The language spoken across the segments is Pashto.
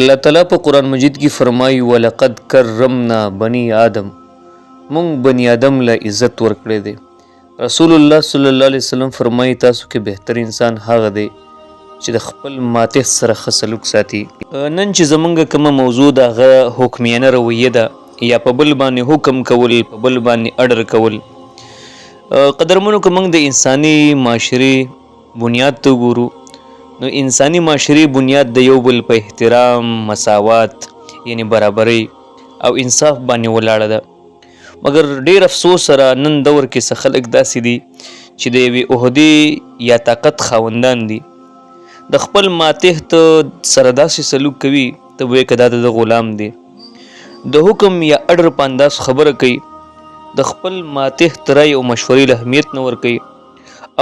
اللہ تعالیٰ په قرآن مجید کې فرمایي ولقد کرمنا بني آدم، مونږ بني آدم له عزت ورکړی دی. رسول الله صلی الله علیه وسلم فرمایي تاسو کې بهتر انسان هغه دی چې د خپل ماتح سره ښه سلوک ساتي. نن چې زمونږ کومه موضوع ده هغه حکمیانه رویه ده یا په بل باندې حکم کول، په بل باندې اډر کول. قدرمنو که موږ د انساني معاشرې بنیاد ته وګورو نو انساني معاشري بنیاد د یو بل په احترام، مساوات یعنی برابرۍ او انصاف باندې ولاړه ده. مګر ډیر افسوس سره نن دور کې څه خلک داسې دي چې د یوې عهدې یا طاقت خاوندان دي، د خپل ماتح ته سره داسې سلوک کوي ته وایې که دا د غلام دی. د حکم یا اډر په انداز خبره کوي، د خپل ماتح ته رای او مشورې له اهمیت نه ورکوي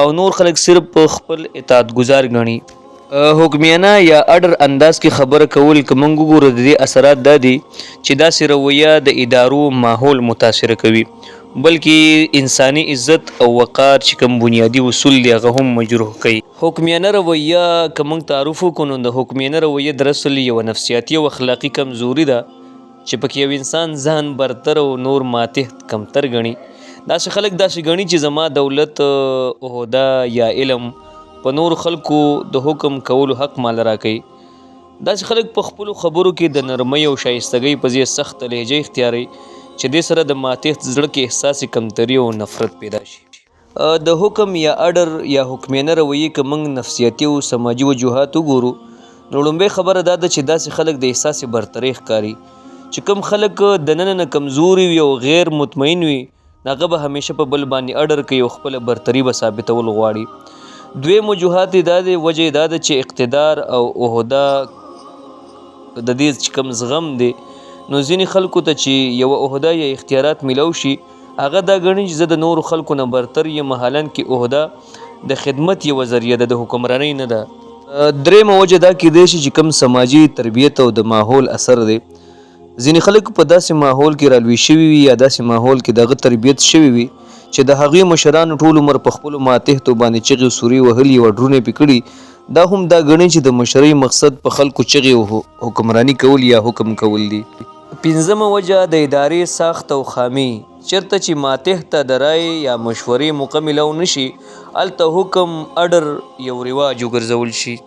او نور خلک صرف په خپل اطاعت گزار ګڼي. حکمیانه یا اډر انداز کې خبره کول که موږ وګورو د دې اثرات دا دي چې داسې رویه د ادارو ماحول متاثره کوي، بلکې انساني عزت او وقار چې کوم بنیادي اصول دي هغه هم مجروح کوي. حکمیانه رویه که موږ تعارف وکړو نو د حکمیانه رویه در اصل یوه نفسیاتي او اخلاقي کمزوري ده چې پکې یو انسان ځان برتر او نور ماتح کمتر ګڼي. داسې خلک داسې ګڼي چې زما دولت، عهده یا علم په نور خلکو د حکم کولو حق مال راکوي. داسې خلک په خپلو خبرو کې د نرمۍ او شایستګۍ په ځای سخت لهجه اختیاروي چې دې سره د ماتح زړه کې احساس کمتري او نفرت پیدا شي. د حکم یا اډر یا حکمیانه رویې که موږ نفسیاتي او سماجي وجوهات وګورو نو لومړۍ خبره دا ده چې داسې خلک د احساس برترۍ ښکاري چې کوم خلک دننه کمزوري وي او غیر مطمئن وي هغه به همیشه په بل باندې اډر کوي او خپله برتري به ثابتول غواړي. دویم وجوهات دا دی، وجه دا ده چې اقتدار او عهده د دې چې کوم زغم دی نو ځینې خلکو ته چې یوه عهده یا اختیارات میلاو شي هغه دا ګڼي چې زه د نورو خلکو نه برتر یم، حالان کې عهده د خدمت یوه ذریعه ده، د حکمرانۍ نه ده. درېیمه وجه دا کیدای شي چې کوم سماجي تربیت او د ماحول اثر دی. ځینې خلک په داسې ماحول کې رالوي شوي وي یا داسې ماحول کې دغه تربیت شوي وي چې د هغې مشرانو ټول عمر په خپلو ماتحتو باندې چغې سورې وهلي او اډرونه پې کړي، دا هم دا ګڼي چې د مشرۍ مقصد په خلکو چغې او حکمراني کول یا حکم کول دي. پنځمه وجه د ادارې ساخت او خامي. چېرته چې ماتح ته د رای یا مشورې موقع میلاو نشي هلته حکم اډر یو رواج وګرځول شي.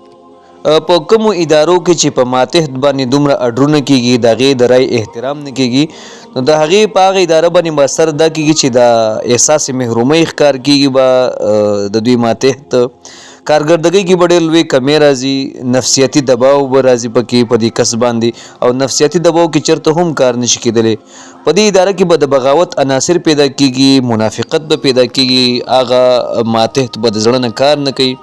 په کومو ادارو کې چې په ماتح باندې دومره اډرونه کېږي د هغې د رای احترام نه کېږي نو د هغې په هغه اداره باندې به اثر دا کېږي چې د احساس محرومۍ ښکار کېږي، به د دوی ماتح ته کارګردګۍ کې به ډېر لوی کمی راځي، نفسیاتي دباو به راځي پکې په دې کس باندې او نفسیاتي دباو کې چېرته هم کار نشي کېدلی. په دې اداره کې به د بغاوت عناصر پیدا کېږي، منافقت به پیدا کېږي، هغه ماتح به د زړه نه کار نه کوي.